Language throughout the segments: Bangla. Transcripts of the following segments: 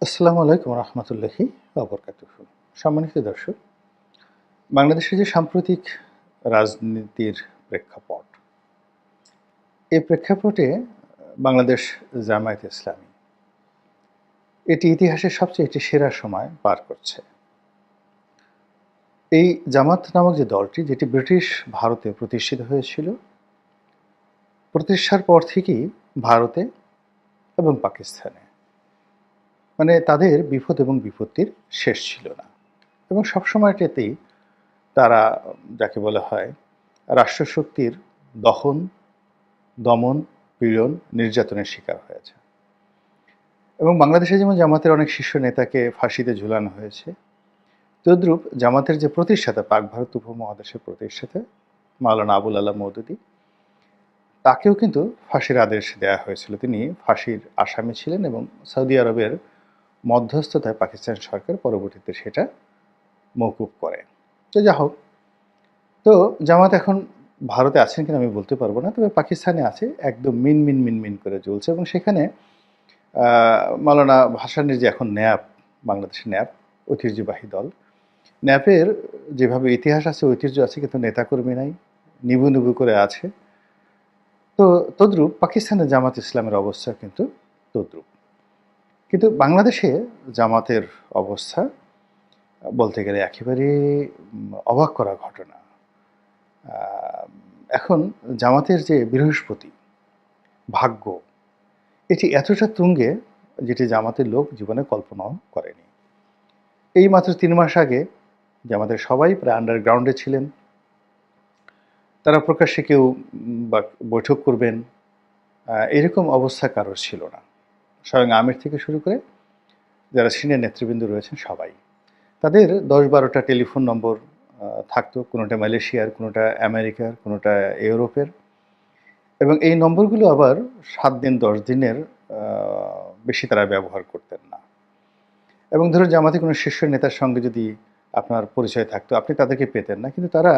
আসসালামু আলাইকুম রহমতুল্লাহি ওবরকাতুহু। সম্মানিত দর্শক, বাংলাদেশে যে সাম্প্রতিক রাজনীতির প্রেক্ষাপট, এই প্রেক্ষাপটে বাংলাদেশ জামায়াতে ইসলামী এটি ইতিহাসের সবচেয়ে একটি সেরা সময় পার করছে। এই জামাত নামক যে দলটি, যেটি ব্রিটিশ ভারতে প্রতিষ্ঠিত হয়েছিল, প্রতিষ্ঠার পর থেকেই ভারতে এবং পাকিস্তানে মানে তাদের বিপদ এবং বিপত্তির শেষ ছিল না, এবং সবসময়টাতেই তারা যাকে বলা হয় রাষ্ট্রশক্তির দহন, দমন, পীড়ন, নির্যাতনের শিকার হয়েছে। এবং বাংলাদেশে যেমন জামাতের অনেক শীর্ষ নেতাকে ফাঁসিতে ঝুলানো হয়েছে, তদ্রূপ জামাতের যে প্রতিষ্ঠাতা, পাক ভারত উপমহাদেশের প্রতিষ্ঠাতা মাওলানা আবুল আলা মওদুদী, তাকেও কিন্তু ফাঁসির আদেশ দেওয়া হয়েছিল। তিনি ফাঁসির আসামি ছিলেন এবং সৌদি আরবের মধ্যস্থতায় পাকিস্তান সরকার পরবর্তীতে সেটা মওকুফ করে। তো যা হোক, তো জামাত এখন ভারতে আছেন কিনা আমি বলতে পারবো না, তবে পাকিস্তানে আছে, একদম মিন করে চলছে। এবং সেখানে মাওলানা ভাসানীর যে এখন ন্যাপ, বাংলাদেশের ন্যাপ ঐতিহ্যবাহী দল, ন্যাপের যেভাবে ইতিহাস আছে, ঐতিহ্য আছে, কিন্তু নেতাকর্মী নাই, নিবু নিবু করে আছে। তো তদ্রূপ পাকিস্তানের জামাত ইসলামের অবস্থা কিন্তু তদ্রূপ। কিন্তু বাংলাদেশে জামাতের অবস্থা বলতে গেলে একেবারে অবাক করা ঘটনা। এখন জামাতের যে বৃহস্পতি ভাগ্য, এটি এতটা তুঙ্গে, যেটি জামাতের লোক জীবনে কল্পনাও করেনি। এই মাত্র ৩ মাস আগে জামাতের সবাই প্রায় আন্ডারগ্রাউন্ডে ছিলেন। তারা প্রকাশ্যে কেউ বা বৈঠক করবেন, এরকম অবস্থা কারোর ছিল না। স্বয়ং আমির থেকে শুরু করে যারা সিনিয়র নেতৃবৃন্দ রয়েছেন সবাই, তাদের ১০-১২টা টেলিফোন নম্বর থাকতো, কোনোটা মালয়েশিয়ার, কোনোটা আমেরিকার, কোনোটা ইউরোপের। এবং এই নম্বরগুলো আবার ৭ দিন ১০ দিনের বেশি তারা ব্যবহার করতেন না। এবং ধরুন জামাতে কোনো শীর্ষ নেতার সঙ্গে যদি আপনার পরিচয় থাকতো, আপনি তাদেরকে পেতেন না, কিন্তু তারা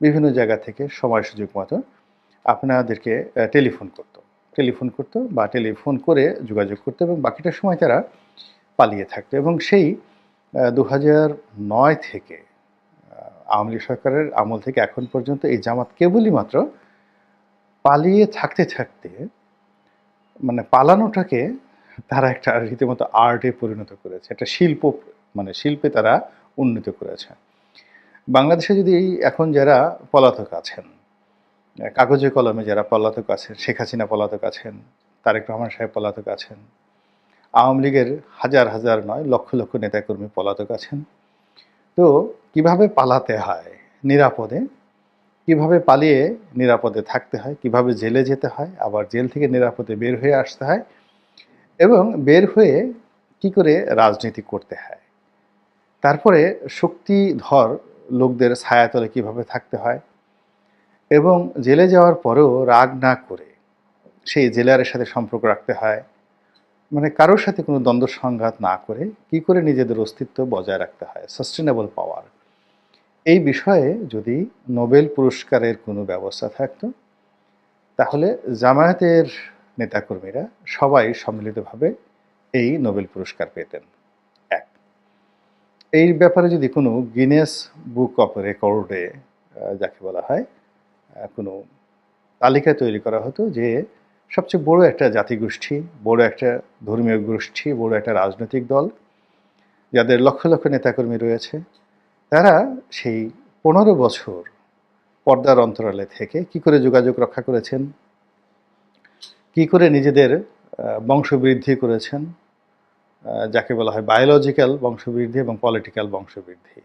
বিভিন্ন জায়গা থেকে সময় সুযোগ মতো আপনাদেরকে টেলিফোন করতো বা টেলিফোন করে যোগাযোগ করতো, এবং বাকিটা সময় তারা পালিয়ে থাকতো। এবং সেই ২০০৯ থেকে আওয়ামী লীগ সরকারের আমল থেকে এখন পর্যন্ত এই জামাত কেবলই মাত্র পালিয়ে থাকতে থাকতে, মানে পালানোটাকে তারা একটা রীতিমতো আর্টে পরিণত করেছে, একটা শিল্প, মানে শিল্পে তারা উন্নীত করেছে। বাংলাদেশে যদি এখন যারা পলাতক আছেন, কাগজে কলমে যারা পলাতক আছেন, শেখ হাসিনা পলাতক আছেন, তারেক রহমান সাহেব পলাতক আছেন, আওয়ামী লীগের হাজার হাজার নয় লক্ষ লক্ষ নেতাকর্মী পলাতক আছেন। তো কিভাবে পালাতে হয় নিরাপদে, কিভাবে পালিয়ে নিরাপদে থাকতে হয়, কিভাবে জেলে যেতে হয়, আবার জেল থেকে নিরাপদে বের হয়ে আসতে হয়, এবং বের হয়ে কি করে রাজনীতি করতে হয়, তারপরে শক্তিধর লোকদের ছায়াতলে কিভাবে থাকতে হয়, এবং জেলে যাওয়ার পরেও রাগ না করে সেই জেলারের সাথে সম্পর্ক রাখতে হয়, মানে কারোর সাথে কোনো দ্বন্দ্ব সংঘাত না করে কি করে নিজেদের অস্তিত্ব বজায় রাখতে হয়, সাস্টেনেবল পাওয়ার। এই বিষয়ে যদি নোবেল পুরস্কারের কোনো ব্যবস্থা থাকতো, তাহলে জামায়াতের নেতাকর্মীরা সবাই সম্মিলিতভাবে এই নোবেল পুরস্কার পেতেন। এক, এই ব্যাপারে যদি কোনো গিনেস বুক অফ রেকর্ডে যাকে বলা হয় কোনো তালিকা তৈরি করা হতো, যে সবচেয়ে বড় একটা জাতিগোষ্ঠী, বড় একটা ধর্মীয় গোষ্ঠী, বড় একটা রাজনৈতিক দল, যাদের লক্ষ লক্ষ নেতাকর্মী রয়েছে, তারা সেই ১৫ বছর পর্দার অন্তরালে থেকে কি করে যোগাযোগ রক্ষা করেছেন, কি করে নিজেদের বংশবৃদ্ধি করেছেন, যাকে বলা হয় বায়োলজিক্যাল বংশবৃদ্ধি এবং পলিটিক্যাল বংশবৃদ্ধি।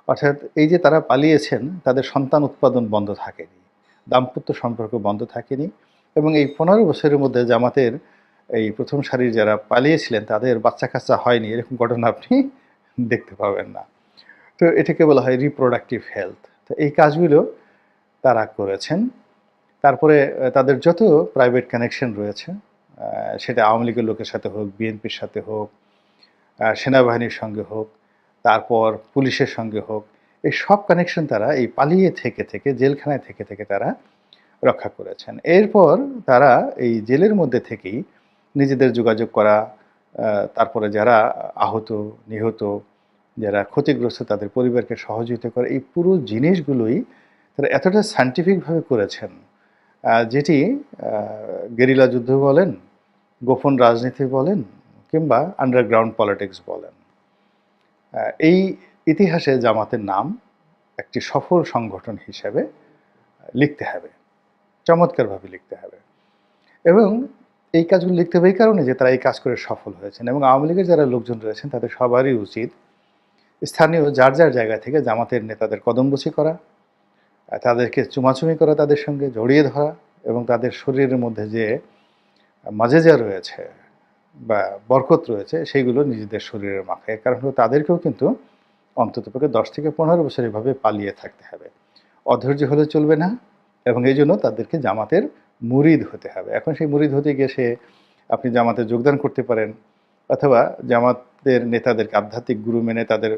অর্থাৎ এই যে তারা পালিয়েছেন, তাদের সন্তান উৎপাদন বন্ধ থাকেনি, দাম্পত্য সম্পর্ক বন্ধ থাকেনি, এবং এই ১৫ বছরের মধ্যে জামাতের এই প্রথম সারির যারা পালিয়েছিলেন তাদের বাচ্চা কাচ্চা হয়নি, এরকম ঘটনা আপনি দেখতে পাবেন না। তো এটাকে বলা হয় রিপ্রোডাক্টিভ হেলথ। তো এই কাজগুলো তারা করেছেন। তারপরে তাদের যত প্রাইভেট কানেকশন রয়েছে, সেটা আওয়ামী লীগের লোকের সাথে হোক, বিএনপির সাথে হোক, সেনাবাহিনীর সঙ্গে হোক, তারপর পুলিশের সঙ্গে হোক, এই সব কানেকশন তারা এই পালিয়ে থেকে থেকে, জেলখানায় থেকে থেকে তারা রক্ষা করেছেন। এরপর তারা এই জেলের মধ্যে থেকেই নিজেদের যোগাযোগ করা, তারপরে যারা আহত, নিহত, যারা ক্ষতিগ্রস্ত তাদের পরিবারকে সহযোগিতা করে, এই পুরো জিনিসগুলোই তারা এতটা সায়েন্টিফিকভাবে করেছেন, যেটি গেরিলা যুদ্ধ বলেন, গোপন রাজনীতি বলেন কিংবা আন্ডারগ্রাউন্ড পলিটিক্স বলেন। এই ইতিহাসে জামাতের নাম একটি সফল সংগঠন হিসেবে লিখতে হবে, চমৎকারভাবে লিখতে হবে। এবং এই কাজগুলো লিখতে হবে এই কারণে যে তারা এই কাজ করে সফল হয়েছেন। এবং আওয়ামী লীগের যারা লোকজন রয়েছেন তাদের সবারই উচিত স্থানীয় যার যার জায়গা থেকে জামাতের নেতাদের কদমবুছি করা, তাদেরকে চুমাচুমি করা, তাদের সঙ্গে জড়িয়ে ধরা এবং তাদের শরীরের মধ্যে যে মাজেজা রয়েছে বা বরকত রয়েছে সেইগুলো নিজেদের শরীরে মাখায়। কারণ হলো তাদেরকেও কিন্তু অন্ততপক্ষে 10 থেকে 15 বছর এভাবে পালিয়ে থাকতে হবে। অধৈর্য হলে চলবে না এবং এই জন্য তাদেরকে জামাতের মুরিদ হতে হবে। এখন সেই মুরিদ হতে গিয়ে আপনি জামাতে যোগদান করতে পারেন অথবা জামাতের নেতাদেরকে আধ্যাত্মিক গুরু মেনে তাদের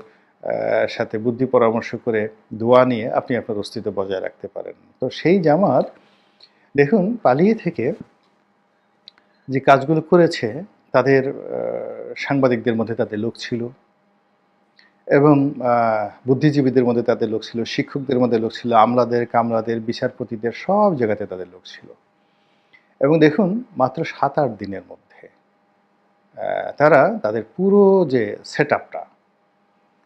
সাথে বুদ্ধি পরামর্শ করে দোয়া নিয়ে আপনি আপনার অস্তিত্ব বজায় রাখতে পারেন। তো সেই জামাত দেখুন পালিয়ে থেকে যে কাজগুলো করেছে, তাদের সাংবাদিকদের মধ্যে তাদের লোক ছিল এবং বুদ্ধিজীবীদের মধ্যে তাদের লোক ছিল, শিক্ষকদের মধ্যে লোক ছিল, আমলাদের, কামলাদের, বিচারপতিদের সব জায়গাতে তাদের লোক ছিল। এবং দেখুন মাত্র 7-8 দিনের মধ্যে তারা তাদের পুরো যে সেটআপটা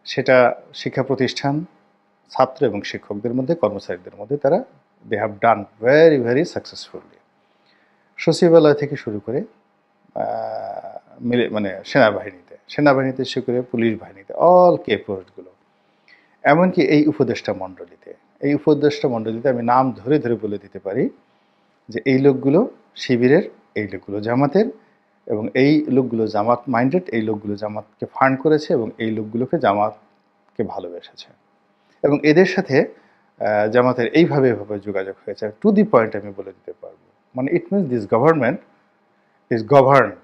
সেটা শিক্ষা প্রতিষ্ঠান, ছাত্র এবং শিক্ষকদের মধ্যে, কর্মচারীদের মধ্যে তারা they have done very very successfully. সচিবালয় থেকে শুরু করে মানে সেনাবাহিনীতে শুরু করে পুলিশ বাহিনীতে, অল কে পোস্টগুলো, এমনকি এই উপদেষ্টা মণ্ডলীতে আমি নাম ধরে ধরে বলে দিতে পারি যে এই লোকগুলো শিবিরের, এই লোকগুলো জামাতের, এবং এই লোকগুলো জামাত মাইন্ডেড, এই লোকগুলো জামাতকে ফান্ড করেছে এবং এই লোকগুলোকে জামাতকে ভালোবেসেছে এবং এদের সাথে জামাতের এইভাবে যোগাযোগ হয়েছে। টু দি পয়েন্ট আমি বলে দিতে পারবো, মানে it means this government is governed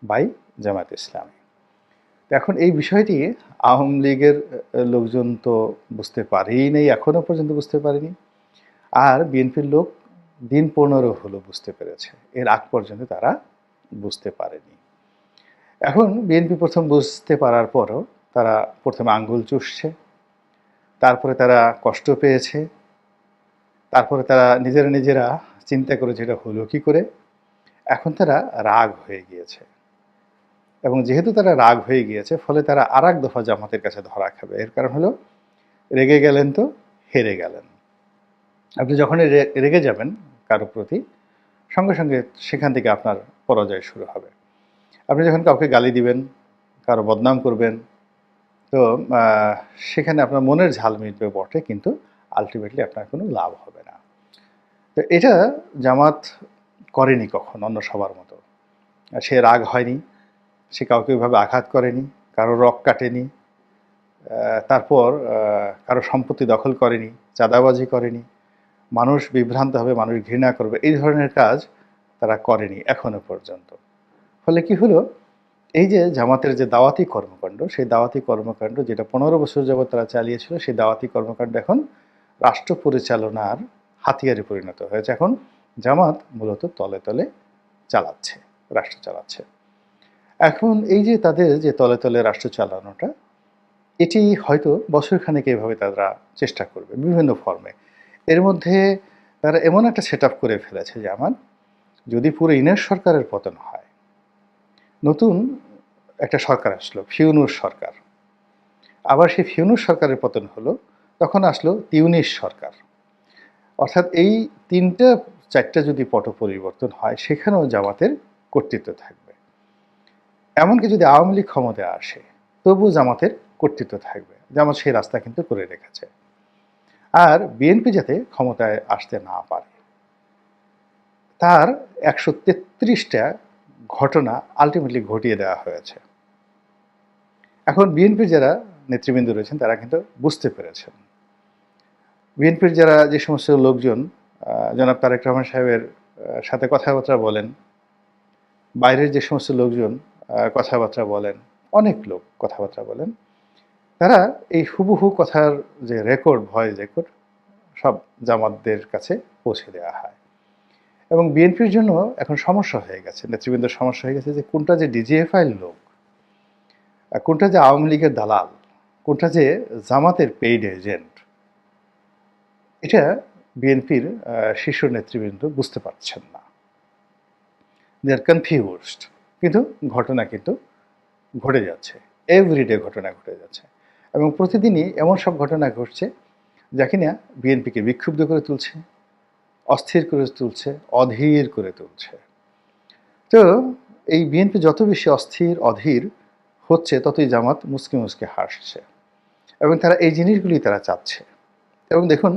by Jamaat Islami. এখন এই বিষয়টি আওয়ামী লীগের লোকজন তো বুঝতে পারেই নেই, এখনও পর্যন্ত বুঝতে পারেনি, আর বিএনপির লোক দিন 15 হলো বুঝতে পেরেছে, এর আগ পর্যন্ত তারা বুঝতে পারেনি। এখন বিএনপি প্রথম বুঝতে পারার পরও তারা প্রথমে আঙ্গুল চুষছে, তারপরে তারা কষ্ট পেয়েছে, তারপরে তারা নিজেরা চিন্তা করেছে এটা হলো কী করে। এখন তারা রাগ হয়ে গিয়েছে এবং যেহেতু তারা রাগ হয়ে গিয়েছে ফলে তারা আর এক দফা জামাতের কাছে ধরা খাবে। এর কারণ হলো রেগে গেলেন তো হেরে গেলেন। আপনি যখনই রেগে যাবেন কারো প্রতি, সঙ্গে সঙ্গে সেখান থেকে আপনার পরাজয় শুরু হবে। আপনি যখন কাউকে গালি দিবেন, কারো বদনাম করবেন, তো সেখানে আপনার মনের ঝাল মিটবে বটে, কিন্তু আলটিমেটলি আপনার কোনো লাভ হবে না। তো এটা জামাত করেনি কখন অন্য সবার মতো। সে রাগ হয়নি, সে কাউকে ওইভাবে আঘাত করেনি, কারো রক কাটেনি, তারপর কারো সম্পত্তি দখল করেনি, চাঁদাবাজি করেনি, মানুষ বিভ্রান্ত হবে, মানুষ ঘৃণা করবে, এই ধরনের কাজ তারা করেনি এখনো পর্যন্ত। ফলে কি হলো, এই যে জামাতের যে দাওয়াতি কর্মকাণ্ড, সেই দাওয়াতি কর্মকাণ্ড যেটা 15 বছর যাবৎ তারা চালিয়েছিল, সেই দাওয়াতি কর্মকাণ্ড এখন রাষ্ট্র পরিচালনার হাতিয়ারে পরিণত হয়েছে। এখন জামাত মূলত তলে তলে চালাচ্ছে, রাষ্ট্র চালাচ্ছে। এখন এই যে তাদের যে তলে তলে রাষ্ট্র চালানোটা, এটি হয়তো বছরখানেক এভাবে তারা চেষ্টা করবে বিভিন্ন ফর্মে। এর মধ্যে তারা এমন একটা সেট আপ করে ফেলেছে যে আমার যদি পুরো ইনের সরকারের পতন হয়, নতুন একটা সরকার আসলো, ফিউনুর সরকার, আবার সেই ফিউনুর সরকারের পতন হলো, তখন আসলো তিউনিস সরকার। অর্থাৎ এই 3-4টা যদি পট পরিবর্তন হয়, সেখানেও জামাতের কর্তৃত্ব থাকবে। এমনকি যদি আওয়ামী লীগ ক্ষমতায় আসে, তবুও জামাতের কর্তৃত্ব থাকবে। জামাত সেই রাস্তা কিন্তু করে রেখেছে। আর বিএনপি যাতে ক্ষমতায় আসতে না পারে, তার 133টা ঘটনা আলটিমেটলি ঘটিয়ে দেওয়া হয়েছে। এখন বিএনপির যারা নেতৃবৃন্দ রয়েছেন তারা কিন্তু বুঝতে পেরেছেন। বিএনপির যারা যে সমস্ত লোকজন জনাব তারেক রহমান সাহেবের সাথে কথাবার্তা বলেন, বাইরের যে সমস্ত লোকজন কথাবার্তা বলেন, অনেক লোক কথাবার্তা বলেন, তারা এই হুবহু কথার যে রেকর্ড, ভয়েস রেকর্ড, সব জামাতদের কাছে পৌঁছে দেওয়া হয় এবং বিএনপির জন্য এখন সমস্যা হয়ে গেছে, নেতৃবৃন্দের সমস্যা হয়ে গেছে যে কোনটা যে ডিজিএফআইয়ের লোক, কোনটা যে আওয়ামী লীগের দালাল, কোনটা যে জামাতের পেইড এজেন্ট, এটা বিএনপির শীর্ষ নেতৃবৃন্দ বুঝতে পারছেন না। দে আর কনফিউজড। কিন্তু ঘটনা কিন্তু ঘটে যাচ্ছে, এভরিডে ঘটনা ঘটে যাচ্ছে, এবং প্রতিদিনই এমন সব ঘটনা ঘটছে যা কিনা বিএনপিকে বিক্ষুব্ধ করে তুলছে, অস্থির করে তুলছে, অধীর করে তুলছে। তো এই বিএনপি যত বেশি অস্থির অধীর হচ্ছে, ততই জামাত মুসকে মুসকে হাসছে, এবং তারা এই জিনিসগুলি তারা চাচ্ছে। এবং দেখুন,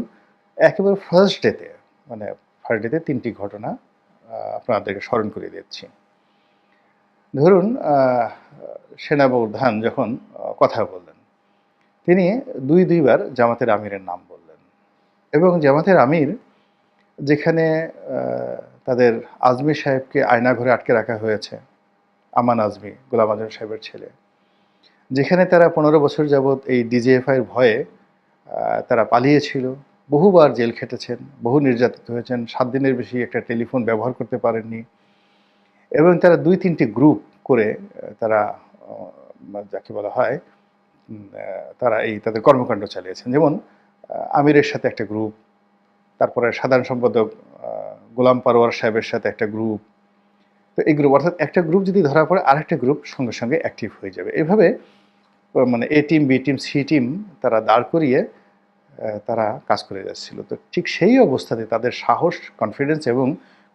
একেবারে ফার্স্ট ডেতে, মানে ফার্স্ট ডেতে 3টি ঘটনা আপনাদেরকে স্মরণ করিয়ে দিচ্ছি। ধরুন, সেনাপ্রধান যখন কথা বললেন, তিনি দুইবার জামাতের আমিরের নাম বললেন, এবং জামাতের আমির যেখানে তাদের আজমি সাহেবকে আয়নাঘরে আটকে রাখা হয়েছে, আমান আজমি, গোলাম আজম সাহেবের ছেলে, যেখানে তারা 15 বছর যাবৎ এই ডিজিএফআইয়ের ভয়ে তারা পালিয়েছিল, বহুবার জেল খেটেছেন, বহু নির্যাতিত হয়েছেন, 7 দিনের বেশি একটা টেলিফোন ব্যবহার করতে পারেননি, এবং তারা 2-3টি গ্রুপ করে তারা যাকে বলা হয় তারা এই তাদের কর্মকাণ্ড চালিয়েছেন। যেমন আমিরের সাথে একটা গ্রুপ, তারপরে সাধারণ সম্পাদক গোলাম পারওয়ার সাহেবের সাথে একটা গ্রুপ। তো এই গ্রুপ, অর্থাৎ একটা গ্রুপ যদি ধরা পড়ে আরেকটা গ্রুপ সঙ্গে সঙ্গে অ্যাক্টিভ হয়ে যাবে। এভাবে মানে A team, B team, C team তারা দাঁড় করিয়ে তারা কাজ করে যাচ্ছিল। তো ঠিক সেই অবস্থাতে তাদের সাহস, কনফিডেন্স এবং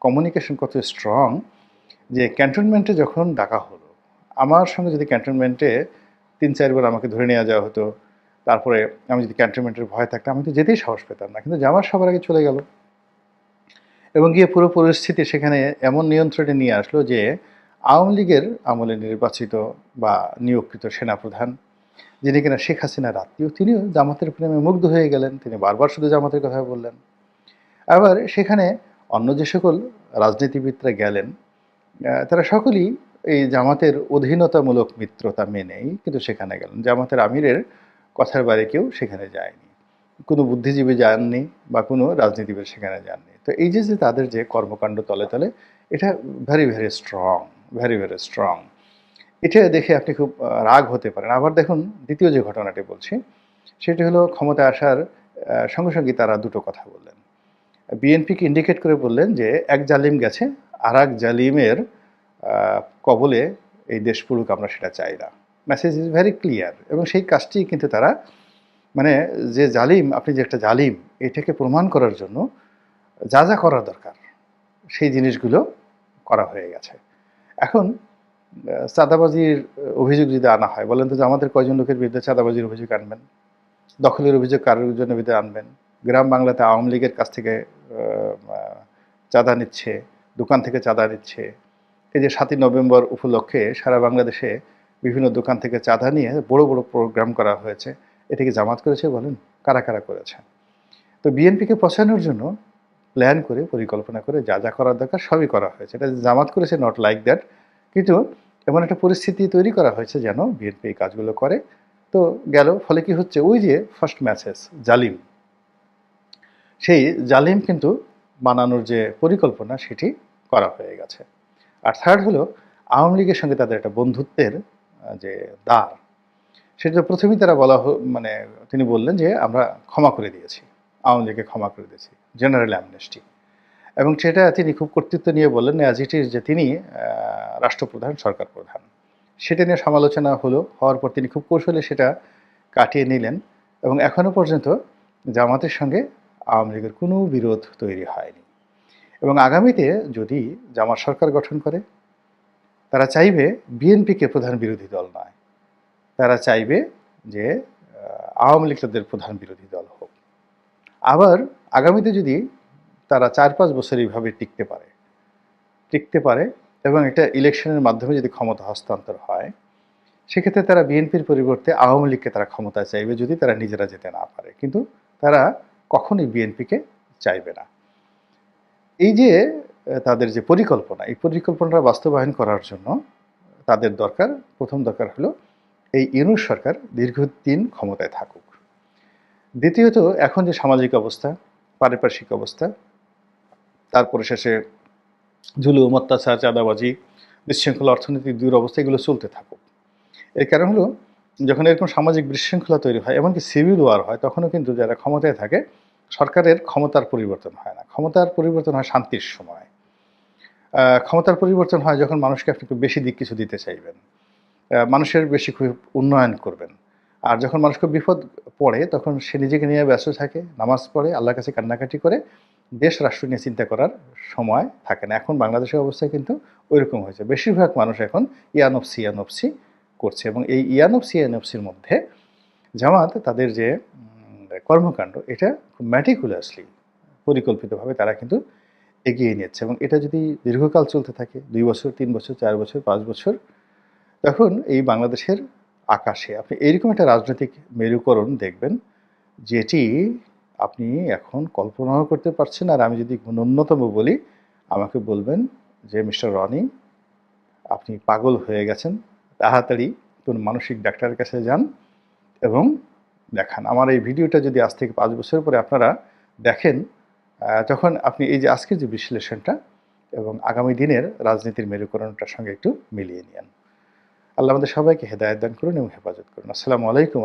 কমিউনিকেশন কত স্ট্রং যে ক্যান্টনমেন্টে যখন ডাকা হলো, আমার সঙ্গে যদি ক্যান্টনমেন্টে 3-4 বার আমাকে ধরে নেওয়া যাওয়া হতো, তারপরে আমি যদি ক্যান্টনমেন্টের ভয় থাকতাম, আমি তো যেতেই সাহস পেতাম না, কিন্তু জামাত সবার আগে চলে গেল এবং গিয়ে পুরো পরিস্থিতি সেখানে এমন নিয়ন্ত্রণে নিয়ে আসলো যে আওয়ামী লীগের আমলে নির্বাচিত বা নিয়োগকৃত সেনাপ্রধান, যিনি কিনা শেখ হাসিনার আত্মীয়, তিনিও জামাতের প্রেমে মুগ্ধ হয়ে গেলেন। তিনি বারবার শুধু জামাতের কথা বললেন। আবার সেখানে অন্য যে সকল রাজনীতিবিদরা গেলেন, তারা সকলেই এই জামাতের অধীনতামূলক মিত্রতা মেনেই কিন্তু সেখানে গেলেন। জামাতের আমিরের কথার বাইরে কেউ সেখানে যায়নি, কোনো বুদ্ধিজীবী যাননি বা কোনো রাজনীতিবিদ সেখানে যাননি। তো এই যে যে তাদের যে কর্মকাণ্ড তলে তলে, এটা very very strong, very very strong. এটা দেখে আপনি খুব রাগ হতে পারেন। আবার দেখুন, দ্বিতীয় যে ঘটনাটি বলছি, সেটি হলো ক্ষমতায় আসার সঙ্গে সঙ্গে তারা দুটো কথা বললেন। বিএনপিকে ইন্ডিকেট করে বললেন যে এক জালিম গেছে, আর এক জালিমের কবলে এই দেশ পড়ুক, আমরা সেটা চাই না। Message is very clear. এবং সেই কাজটি কিন্তু তারা, মানে যে জালিম, আপনি যে একটা জালিম, এটাকে প্রমাণ করার জন্য যা যা করার দরকার সেই জিনিসগুলো করা হয়ে গেছে। এখন চাঁদাবাজির অভিযোগ যদি আনা হয়, বলেন তো যে আমাদের কয়জন লোকের বিরুদ্ধে চাঁদাবাজির অভিযোগ আনবেন? দখলের অভিযোগ কারোর জন্য বিরুদ্ধে আনবেন? গ্রাম বাংলাতে আওয়ামী লীগের কাছ থেকে চাঁদা নিচ্ছে, দোকান থেকে চাঁদা নিচ্ছে। এই যে 7ই নভেম্বর উপলক্ষে সারা বাংলাদেশে বিভিন্ন দোকান থেকে চাঁদা নিয়ে বড় বড় প্রোগ্রাম করা হয়েছে। এটা কি জামাত করেছে বলেন? কারা কারা করেছে? তো বিএনপিকে পচানোর জন্য প্ল্যান করে, পরিকল্পনা করে যা যা করার দরকার সবই করা হয়েছে। এটা জামাত করেছে, নট লাইক দ্যাট। কিন্তু এমন একটা পরিস্থিতি তৈরি করা হয়েছে যেন বিএনপি এই কাজগুলো করে। তো গেল, ফলে কি হচ্ছে, ওই যে ফার্স্ট মেসেজ জালিম, সেই জালিম কিন্তু বানানোর যে পরিকল্পনা সেটি করা হয়ে গেছে। আর থার্ড হলো, আওয়ামী লীগের সঙ্গে তাদের একটা বন্ধুত্বের যে দ্বার, সেটা প্রথমেই তারা মানে তিনি বললেন যে আমরা ক্ষমা করে দিয়েছি, আওয়ামী লীগকে ক্ষমা করে দিয়েছি, জেনারেল অ্যামনেস্টি। এবং সেটা তিনি খুব কর্তৃত্ব নিয়ে বললেন অ্যাজ ইট ইজ, যে তিনি রাষ্ট্রপ্রধান, সরকার প্রধান। সেটা নিয়ে সমালোচনা হওয়ার পর তিনি খুব কৌশলে সেটা কাটিয়ে নিলেন, এবং এখনও পর্যন্ত জামাতের সঙ্গে আওয়ামী লীগের কোনো বিরোধ তৈরি হয়নি। এবং আগামীতে যদি জামাত সরকার গঠন করে, তারা চাইবে বিএনপিকে প্রধান বিরোধী দল নয়, তারা চাইবে যে আওয়ামী লীগ তাদের প্রধান বিরোধী দল হোক। আবার আগামীতে যদি তারা 4-5 বছর এইভাবে টিকতে পারে এবং একটা ইলেকশনের মাধ্যমে যদি ক্ষমতা হস্তান্তর হয়, সেক্ষেত্রে তারা বিএনপির পরিবর্তে আওয়ামী লীগকে তারা ক্ষমতায় চাইবে, যদি তারা নিজেরা যেতে না পারে। কিন্তু তারা কখনোই বিএনপিকে চাইবে না। এই যে তাদের যে পরিকল্পনা, এই পরিকল্পনাটা বাস্তবায়ন করার জন্য তাদের প্রথম দরকার হলো এই ইউনূস সরকার দীর্ঘদিন ক্ষমতায় থাকুক। দ্বিতীয়ত, এখন যে সামাজিক অবস্থা, পারিপার্শ্বিক অবস্থা, তারপরে শেষে জুলুম, অত্যাচার, চাঁদাবাজি, বিশৃঙ্খলা, অর্থনৈতিক দুরবস্থা এগুলো চলতে থাকুক। এর কারণ হলো যখন এরকম সামাজিক বিশৃঙ্খলা তৈরি হয়, এমনকি সিভিল ওয়ার হয়, তখনও কিন্তু যারা ক্ষমতায় থাকে সরকারের ক্ষমতার পরিবর্তন হয় না। ক্ষমতার পরিবর্তন হয় শান্তির সময়। ক্ষমতার পরিবর্তন হয় যখন মানুষকে আপনি একটু বেশি কিছু দিতে চাইবেন। মানুষের বেশি খুব উন্নয়ন করবেন। আর যখন মানুষ খুব বিপদ পড়ে তখন সে নিজেকে নিয়ে ব্যস্ত থাকে, নামাজ পড়ে, আল্লাহর কাছে কান্নাকাটি করে, দেশ রাষ্ট্র নিয়ে চিন্তা করার সময় থাকে না। এখন বাংলাদেশের অবস্থা কিন্তু ঐরকম হয়েছে। বেশিরভাগ মানুষ এখন ইয়ানফসি, ইয়ানফসি করছে এবং এই ইয়ানফসি, ইয়ানফসির মধ্যে জামাত তাদের যে কর্মকাণ্ড এটা খুব meticulously পরিকল্পিতভাবে তারা কিন্তু এগিয়ে নিচ্ছে এবং এটা যদি দীর্ঘকাল চলতে থাকে ২ বছর, ৩ বছর, ৪ বছর, ৫ বছর, তখন এই বাংলাদেশের আকাশে আপনি এইরকম একটা রাজনৈতিক মেরুকরণ দেখবেন, যেটি আপনি এখন কল্পনাও করতে পারছেন। আর আমি যদি ন্যূনতম বলি, আমাকে বলবেন যে, "মিস্টার রনি, আপনি পাগল হয়ে গেছেন। তাড়াতাড়ি কোন মানসিক ডাক্তারের কাছে যান এবং দেখান।" আমার এই ভিডিওটা যদি আজ থেকে ৫ বছর পরে আপনারা দেখেন, তখন আপনি এই যে আজকের যে বিশ্লেষণটা এবং আগামী দিনের রাজনীতির মেরুকরণটার সঙ্গে একটু মিলিয়ে নিয়েন। আল্লাহ আমাদের সবাইকে হেদায়েত দান করুন এবং হেফাজত করুন। আসসালামু আলাইকুম।